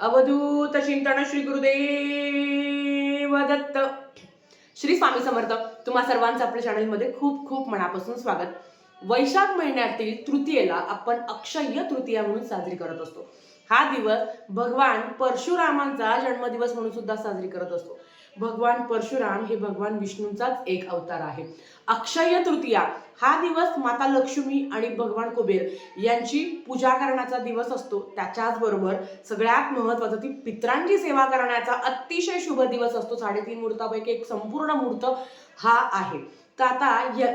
अवधूत चिंतन श्री गुरुदेव दत्त. श्री स्वामी समर्थ. तुम्हा सर्वांचं आपल्या चॅनलमध्ये खूप खूप मनापासून स्वागत. वैशाख महिन्यातील तृतीयेला आपण अक्षय्य तृतीया म्हणून साजरी करत असतो. हा दिवस भगवान परशुरामांचा जन्मदिवस म्हणून सुद्धा साजरी करत असतो. भगवान परशुराम हे भगवान विष्णूंचाच एक अवतार आहे. अक्षय्य तृतीया हा दिवस माता लक्ष्मी आणि भगवान कुबेर यांची पूजा करण्याचा दिवस असतो. त्याच्याच बरोबर सगळ्यात महत्त्वाचं ती पितरांची सेवा करण्याचा अतिशय शुभ दिवस असतो. 3.5 मुहूर्तापैकी एक संपूर्ण मुहूर्त हा आहे. तर आता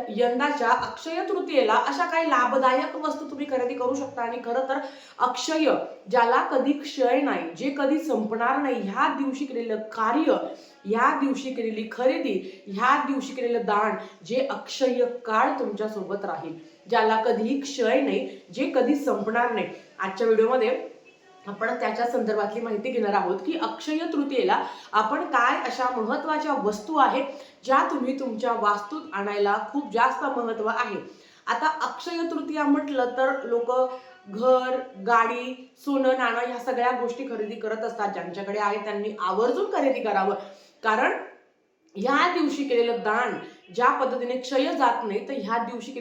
यंदाच्या अक्षय तृतीयेला अशा काही लाभदायक वस्तू तुम्ही खरेदी करू शकता. आणि खरं तर अक्षय ज्याला कधी क्षय नाही, जे कधी संपणार नाही, ह्या दिवशी केलेलं कार्य, या दिवशी केलेली खरेदी, ह्या दिवशी केलेलं दान, जे अक्षय काळ तुमच्या सोबत राहील, ज्याला कधी क्षय नाही, जे कधी संपणार नाही. आजच्या व्हिडिओमध्ये आपण त्याच्या संदर्भातली माहिती घेणार आहोत की अक्षय तृतीयेला आपण काय अशा महत्त्वाच्या वस्तू आहेत ज्या तुम्ही तुमच्या वास्तूत आणायला खूप जास्त महत्त्व आहे. आता अक्षय तृतीया म्हटलं तर लोक घर, गाडी, सोनं, नाणं ह्या सगळ्या गोष्टी खरेदी करत असतात. ज्यांच्याकडे आहे त्यांनी आवर्जून खरेदी करावं, कारण ह्या दिवशी केलेलं दान ज्या पद्धतीने क्षय जात नाही, तर ह्या दिवशी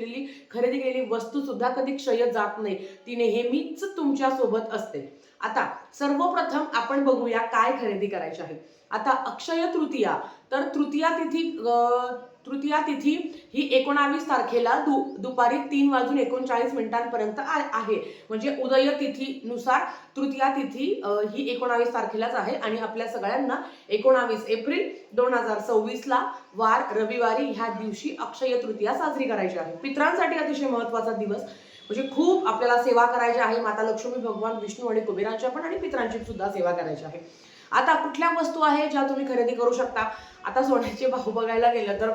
खरेदी केलेली वस्तू सुद्धा कधी क्षय जात नाही, ती नेहमीच तुमच्या सोबत असते. आता सर्वप्रथम आपण बघूया काय खरेदी करायचे आहे. आता अक्षय तृतीया, तर तृतीया तिथी ही 19 तारखेला दुपारी 3:39 पर्यंत आहे. म्हणजे उदय तिथीनुसार तृतीया तिथी ही 19 तारखेलाच आहे. आणि आपल्या सगळ्यांना 19 एप्रिल 2026 ला वार रविवारी ह्या दिवशी अक्षय तृतीया साजरी करायची आहे. पितरांसाठी अतिशय महत्त्वाचा दिवस, म्हणजे खूप आपल्याला सेवा करायची आहे. माता लक्ष्मी, भगवान विष्णू आणि कुबेरांच्या पण आणि पितरांची सुद्धा सेवा करायची आहे. आता कुठल्या वस्तू आहे ज्या तुम्ही खरेदी करू शकता. आता सोन्याचे भाव बघायला गेलं तर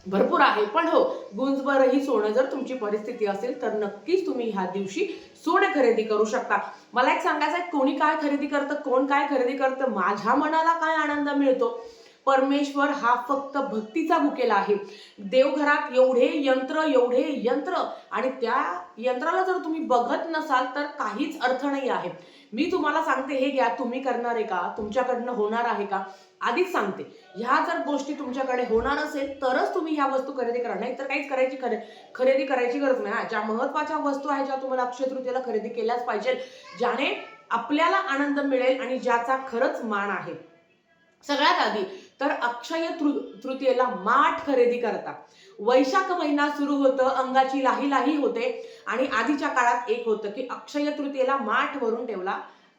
भरपूर आहे, पण हो, गुंजभरही सोनं जर तुमची परिस्थिती असेल तर नक्कीच तुम्ही ह्या दिवशी सोने खरेदी करू शकता. मला एक सांगायचं आहे, कोणी काय खरेदी करतं, कोण काय खरेदी करतं, माझ्या मनाला काय आनंद मिळतो. परमेश्वर हा फक्त भक्तीचा भुकेला आहे. देवघरात एवढे यंत्र आणि त्या यंत्राला जर तुम्ही बघत नसाल तर काहीच अर्थ नाही आहे. मी तुम्हाला सांगते, हे घ्या, तुम्ही करणार आहे का, तुमच्याकडनं होणार आहे का? आधीच सांगते, ह्या जर गोष्टी तुमच्याकडे होणार असेल तरच तुम्ही ह्या वस्तू खरेदी करा, नाही तर काहीच खरेदी करायची गरज नाही. ज्या महत्त्वाच्या वस्तू आहेत ज्या तुम्हाला अक्षय तृतीयेला खरेदी केल्याच पाहिजे, ज्याने आपल्याला आनंद मिळेल आणि ज्याचा खरंच मान आहे. सगळ्यात आधी तर अक्षय तृतीयेला माठ खरेदी करता. वैशाख महिना सुरू होतं, अंगाची लाही होते आणि आधीच्या काळात एक होतं की अक्षय तृतीयेला माठ भरून ठेवला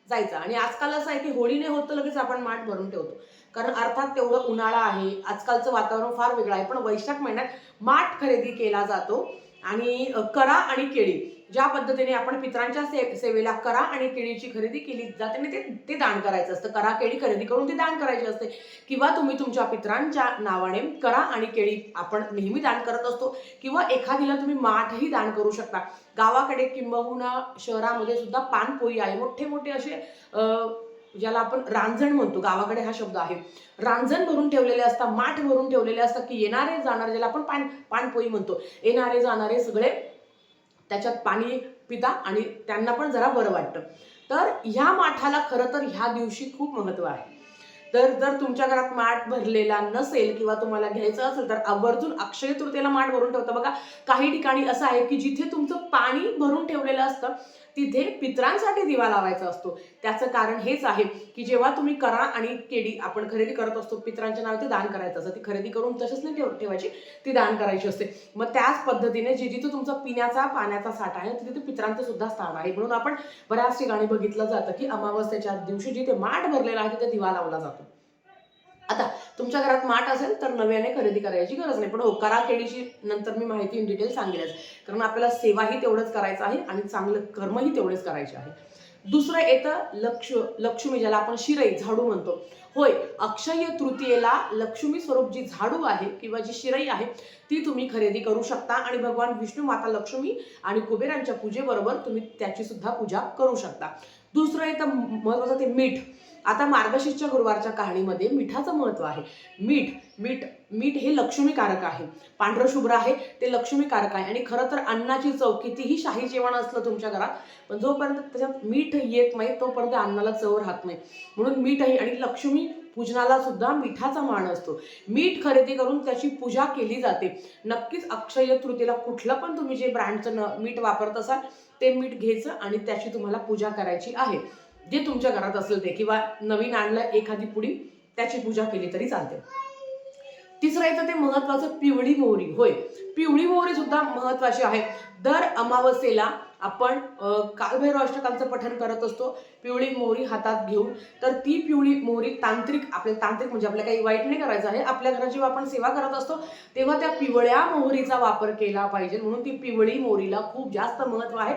जायचा. आणि आजकाल असं आहे की होळीने होतं लगेच आपण माठ भरून ठेवतो, कारण अर्थात तेवढं उन्हाळा आहे, आजकालचं वातावरण फार वेगळं आहे. पण वैशाख महिन्यात माठ खरेदी केला जातो. आणि करा आणि केळी, ज्या पद्धतीने आपण पितरांच्या सेवेला करा आणि केळीची खरेदी केली जाते, ते दान करायचं असतं. करा केळी खरेदी करून ती दान करायची असते. किंवा तुम्ही तुमच्या पितरांच्या नावाने करा आणि केळी आपण नेहमी दान करत असतो. किंवा एखादीला तुम्ही माठही दान करू शकता. गावाकडे किंबहुना शहरामध्ये सुद्धा पानपोई आहे. मोठे मोठे असे ज्याला आपण रांजण म्हणतो, गावाकडे हा शब्द आहे, रांजण भरून ठेवलेले असतात, माठ भरून ठेवलेले असतात की येणारे जाणारे, ज्याला आपण पानपोई म्हणतो, येणारे जाणारे सगळे त्याच्यात पाणी पिता आणि त्यांना पण जरा बरं वाटतं. तर ह्या माठाला खरं तर ह्या दिवशी खूप महत्त्व आहे. तर जर तुमच्या घरात माठ भरलेला नसेल किंवा तुम्हाला घ्यायचं असेल तर आवर्जून अक्षय तृतीयेला माठ भरून ठेवता. बघा, काही ठिकाणी असं आहे की जिथे तुमचं पाणी भरून ठेवलेलं असतं तिथे पितरांसाठी दिवा लावायचा असतो. त्याचं कारण हेच आहे की जेव्हा तुम्ही करा आणि केळी आपण खरेदी करत असतो, पितरांच्या नावाने दान करायचं असतं. ती खरेदी करून तसंच नाही ठेवायची, ती दान करायची असते. मग त्याच पद्धतीने जिथे तुमचा पिण्याचा पाण्याचा साठा आहे तिथे पितरांचं सुद्धा स्थान आहे. म्हणून आपण बऱ्याच ठिकाणी बघितलं जातं की अमावस्येच्या दिवशी जिथे माठ भरलेला आहे तिथे दिवा लावला जातो. आता तुमच्या घरात माठ असेल तर नव्याने खरेदी करायची गरज नाही. पण हो, करा केळीची नंतर मी माहिती इन डिटेल सांगेलच, कारण आपल्याला सेवाही तेवढंच करायचं आहे आणि चांगलं कर्मही तेवढेच करायचे आहे. दुसरं येतं लक्ष्मी, ज्याला आपण शिरई, झाडू म्हणतो. होय, अक्षय तृतीयेला लक्ष्मी स्वरूप जी झाडू आहे किंवा जी शिरई आहे ती तुम्ही खरेदी करू शकता. आणि भगवान विष्णू, माता लक्ष्मी आणि कुबेरांच्या पूजेबरोबर तुम्ही त्याची सुद्धा पूजा करू शकता. दुसरं येतं महत्त्वाचं ते मीठ. आता मार्गशीर्षच्या गुरुवारच्या कहाणीमध्ये मिठाचं महत्व आहे. मीठ मीठ मीठ हे लक्ष्मीकारक आहे. पांढरं शुभ्र आहे ते लक्ष्मीकारक आहे. आणि खरं तर अन्नाची चव, कितीही शाही जेवण असलं तुमच्या घरात, पण जोपर्यंत त्याच्यात मीठ येत नाही तोपर्यंत अन्नाला चव राहत नाही. म्हणून मीठ आहे. आणि लक्ष्मी पूजनाला सुद्धा मिठाचा मान असतो. मीठ खरेदी करून त्याची पूजा केली जाते. नक्कीच अक्षय तृतीयेला कुठलं पण तुम्ही जे ब्रँडचं मीठ वापरत असाल ते मीठ घ्यायचं आणि त्याची तुम्हाला पूजा करायची आहे. जे तुमच्या घरात असेल ते, किंवा नवीन आणलं एखादी पुडी त्याची पूजा केली तरी चालते. तिसरं येतं ते महत्वाचं पिवळी मोहरी. होय, पिवळी मोहरी सुद्धा महत्वाची आहे. दर अमावस्येला आपण कालभैरव अष्टकांचं पठण करत असतो पिवळी मोहरी हातात घेऊन. तर ती पिवळी मोहरी तांत्रिक म्हणजे आपल्याला काही वाईट नाही करायचं आहे. आपल्या घरात जेव्हा आपण सेवा करत असतो तेव्हा त्या पिवळ्या मोहरीचा वापर केला पाहिजे. म्हणून ती पिवळी मोहरीला खूप जास्त महत्व आहे.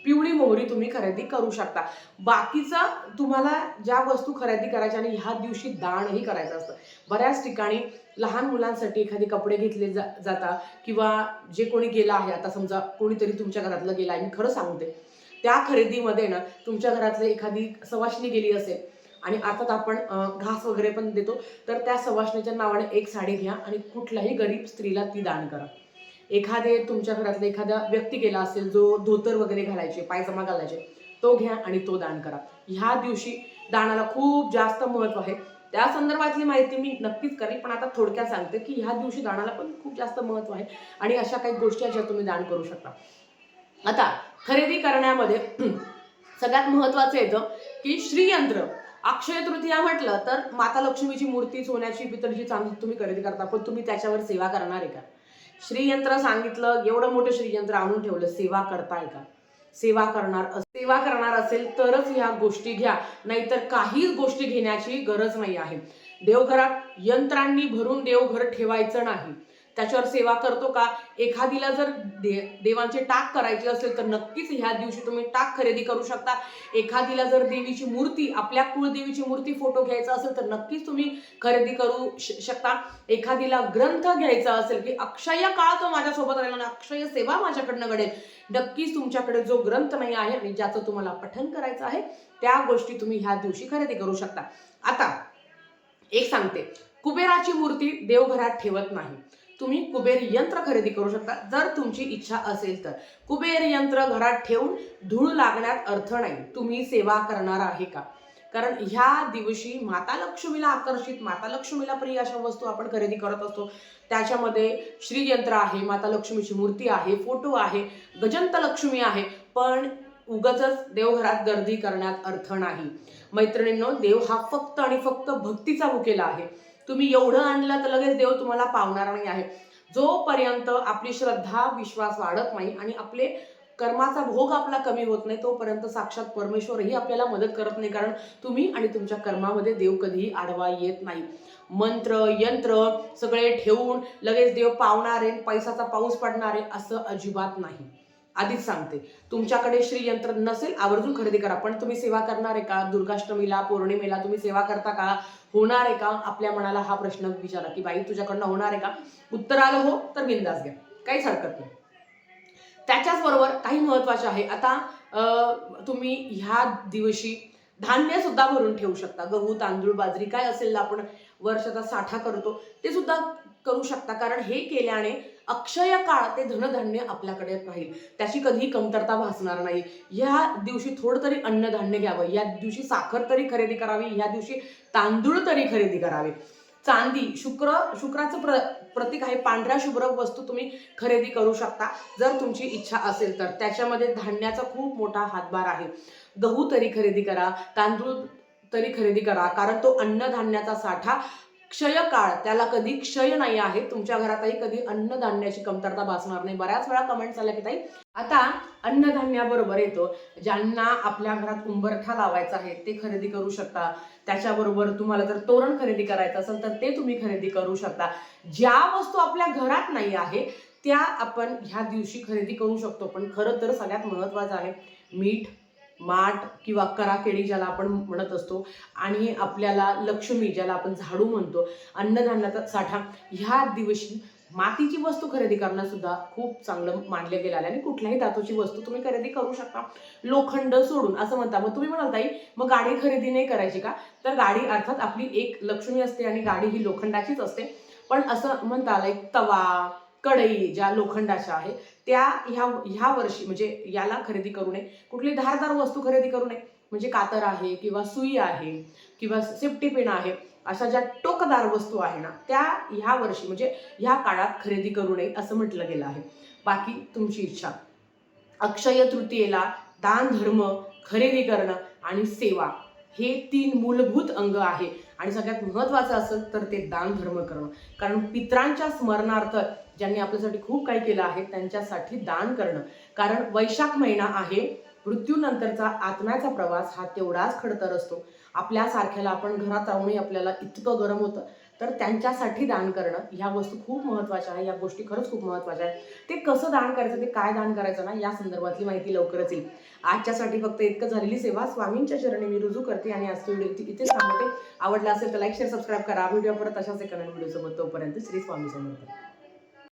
पिवळी मोहरी तुम्ही खरेदी करू शकता. बाकीचा तुम्हाला ज्या वस्तू खरेदी करायच्या आणि ह्या दिवशी दानही करायचं असतं. बऱ्याच ठिकाणी लहान मुलांसाठी एखादे कपडे घेतले जातात, किंवा जे कोणी गेला आहे, आता समजा कोणीतरी तुमच्या घरातलं गेला आहे, मी खरं सांगते, त्या खरेदीमध्ये ना तुमच्या घरातली एखादी सवाष्णी गेली असेल आणि अर्थात आपण घास वगैरे पण देतो, तर त्या सवाष्णीच्या नावाने एक साडी घ्या आणि कुठल्याही गरीब स्त्रीला ती दान करा. एखादे तुमच्या घरातला एखादा व्यक्ती गेला असेल जो धोतर वगैरे घालायचे, पायजमा घालायचे, तो घ्या आणि तो दान करा. ह्या दिवशी दानाला खूप जास्त महत्व आहे. त्या संदर्भातली माहिती मी नक्कीच करेल, पण आता थोडक्यात सांगते की ह्या दिवशी दानाला पण खूप जास्त महत्व आहे आणि अशा काही गोष्टी आहेत ज्या तुम्ही दान करू शकता. आता खरेदी करण्यामध्ये सगळ्यात महत्वाचं येतं की श्रीयंत्र. अक्षय तृतीया म्हटलं तर माता लक्ष्मीची मूर्ती, सोन्याची, पितळची, चांदी तुम्ही खरेदी करता, पण तुम्ही त्याच्यावर सेवा करणार आहे का? श्रीयंत्र सांगितलं, एवढं मोठं श्रीयंत्र आणून ठेवलं, सेवा करताय का? सेवा करणार असेल तरच ह्या गोष्टी घ्या, नाहीतर काहीच गोष्टी घेण्याची गरज नाही आहे. देवघरात यंत्रांनी भरून देवघर ठेवायचं नाही. त्याच्यावर सेवा करतो का? एखादीला जर देवांचे टाक करायचे असेल तर नक्कीच ह्या दिवशी तुम्ही टाक खरेदी करू शकता. एखादीला जर देवीची मूर्ती, आपल्या कुळदेवीची मूर्ती फोटो घ्यायचा असेल तर नक्कीच तुम्ही खरेदी करू शकता. एखादीला ग्रंथ घ्यायचा असेल की अक्षय काळ तो माझ्यासोबत राहिला आणि अक्षय सेवा माझ्याकडनं घडेल, नक्कीच तुमच्याकडे जो ग्रंथ नाही आहे आणि ज्याचं तुम्हाला पठण करायचं आहे त्या गोष्टी तुम्ही ह्या दिवशी खरेदी करू शकता. आता एक सांगते, कुबेराची मूर्ती देवघरात ठेवत नाही. तुम्ही कुबेर यंत्र खरेदी करू शकता जर तुमची इच्छा असेल तर. कुबेर यंत्र घरात ठेवून धूळ लागण्यात अर्थ नाही. तुम्ही सेवा करणार आहे का? कारण ह्या दिवशी माता लक्ष्मीला आकर्षित, माता लक्ष्मीला प्रिय अशा वस्तू आपण खरेदी करत असतो. त्याच्यामध्ये श्रीयंत्र आहे, माता लक्ष्मीची मूर्ती आहे, फोटो आहे, गजंत लक्ष्मी आहे, पण उगाचच देवघरात गर्दी करण्यात अर्थ नाही. मैत्रिणींनो, देव हा फक्त आणि फक्त भक्तीचा भुकेला आहे. तुम्ही एवढं आणलं तर लगेच देव तुम्हाला पावणार नाही आहे. जोपर्यंत आपली श्रद्धा, विश्वास वाढत नाही आणि आपले कर्माचा भोग आपला कमी होत नाही तोपर्यंत साक्षात परमेश्वरही आपल्याला मदत करत नाही. कारण तुम्ही आणि तुमच्या कर्मामध्ये देव कधीही आडवा येत नाही. मंत्र, यंत्र सगळे ठेवून लगेच देव पावणार आहे, पैसाचा पाऊस पडणार आहे असं अजिबात नाही. आधीच सांगते, तुमच्याकडे श्रीयंत्र नसेल आवर्जून खरेदी करा, पण तुम्ही सेवा करणार आहे का? दुर्गाष्टमीला, पौर्णिमेला तुम्ही सेवा करता का? होणार आहे का? आपल्या मनाला हा प्रश्न विचारा की बाई तुझ्याकडनं होणार आहे का? उत्तर आलं हो तर बिंदास घ्या, काहीच हरकत नाही. त्याच्याच बरोबर काही महत्वाचे आहे. आता तुम्ही ह्या दिवशी धान्य सुद्धा भरून ठेवू शकता. गहू, तांदूळ, बाजरी काय असेल आपण वर्षाचा साठा करतो ते सुद्धा करू शकता. कारण हे केल्याने अक्षय काळ ते धनधान्य आपल्याकडे राहील, त्याची कधीही कमतरता भासणार नाही. या दिवशी थोडं तरी अन्नधान्य घ्यावं, या दिवशी साखर तरी खरेदी करावी, या दिवशी तांदूळ तरी खरेदी करावे. चांदी, शुक्राचं प्रतीक आहे. पांढऱ्या शुभ्र वस्तू तुम्ही खरेदी करू शकता जर तुमची इच्छा असेल तर. त्याच्यामध्ये धान्याचा खूप मोठा हातभार आहे. गहू तरी खरेदी करा, तांदूळ तरी खरेदी करा, कारण तो अन्नधान्याचा साठा क्षय काळ, त्याला कधी क्षय नाही आहे. तुमच्या घरातही कधी अन्नधान्याची कमतरता भासणार नाही. बऱ्याच वेळा कमेंट्स आल्या की ताई आता अन्नधान्याबरोबर येतो, ज्यांना आपल्या घरात उंबरठा लावायचा आहे ते खरेदी करू शकता. त्याच्याबरोबर तुम्हाला जर तोरण खरेदी करायचं असेल तर ते तुम्ही खरेदी करू शकता. ज्या वस्तू आपल्या घरात नाही आहे त्या आपण ह्या दिवशी खरेदी करू शकतो. पण खरं तर सगळ्यात महत्त्वाचं आहे मीठ, माठ किंवा कराकेडी ज्याला आपण म्हणत असतो, आणि आपल्याला लक्ष्मी ज्याला आपण झाडू म्हणतो, अन्नधान्याचा साठा ह्या दिवशी मातीची वस्तू खरेदी करणं सुद्धा खूप चांगलं मानलं गेलं आहे आणि कुठल्याही धातूची वस्तू तुम्ही खरेदी करू शकता, लोखंड सोडून असं म्हणता. मग तुम्ही म्हणाल ताई मग गाडी खरेदी नाही करायची का? तर गाडी अर्थात आपली एक लक्ष्मी असते आणि गाडी ही लोखंडाचीच असते, पण असं म्हणता लाईक तवा, कढई ज्या लोखंडाच्या आहे त्या ह्या वर्षी म्हणजे याला खरेदी करू नये. कुठली धारदार वस्तू खरेदी करू नये, म्हणजे कातर आहे किंवा सुई आहे किंवा सेफ्टी पिन आहे, अशा ज्या टोकदार वस्तू आहे ना त्या ह्या वर्षी म्हणजे ह्या काळात खरेदी करू नये असं म्हटलं गेलं आहे. बाकी तुमची इच्छा. अक्षय तृतीयेला दान धर्म, खरेदी करणं आणि सेवा हे 3 मूलभूत अंग आहे आणि सगळ्यात महत्त्वाचं असेल तर ते दान धर्म करणं. कारण पितरांच्या स्मरणार्थ ज्यांनी आपल्यासाठी खूप काही केलं आहे त्यांच्यासाठी दान करणं. कारण वैशाख महिना आहे, मृत्यूनंतरचा आत्म्याचा प्रवास हा तेवढाच खडतर असतो. आपल्यासारख्याला आपण घरात राहूनही आपल्याला इतकं गरम होतं, तर त्यांच्यासाठी दान करणं ह्या वस्तू खूप महत्त्वाच्या आहे. या गोष्टी खरंच खूप महत्त्वाच्या आहेत. ते कसं दान करायचं, ते काय दान करायचं ना या संदर्भातली माहिती लवकरच येईल. आजच्यासाठी फक्त इतकं झालेली सेवा स्वामींच्या चरणी मी रुजू करते आणि आजचा व्हिडिओ इथेच थांबवते. आवडला असेल तर लाईक शेअर सबस्क्राईब करा. व्हिडिओ परत अशाच एका नवीन व्हिडिओसोबत. तोपर्यंत श्री स्वामी समर्थ.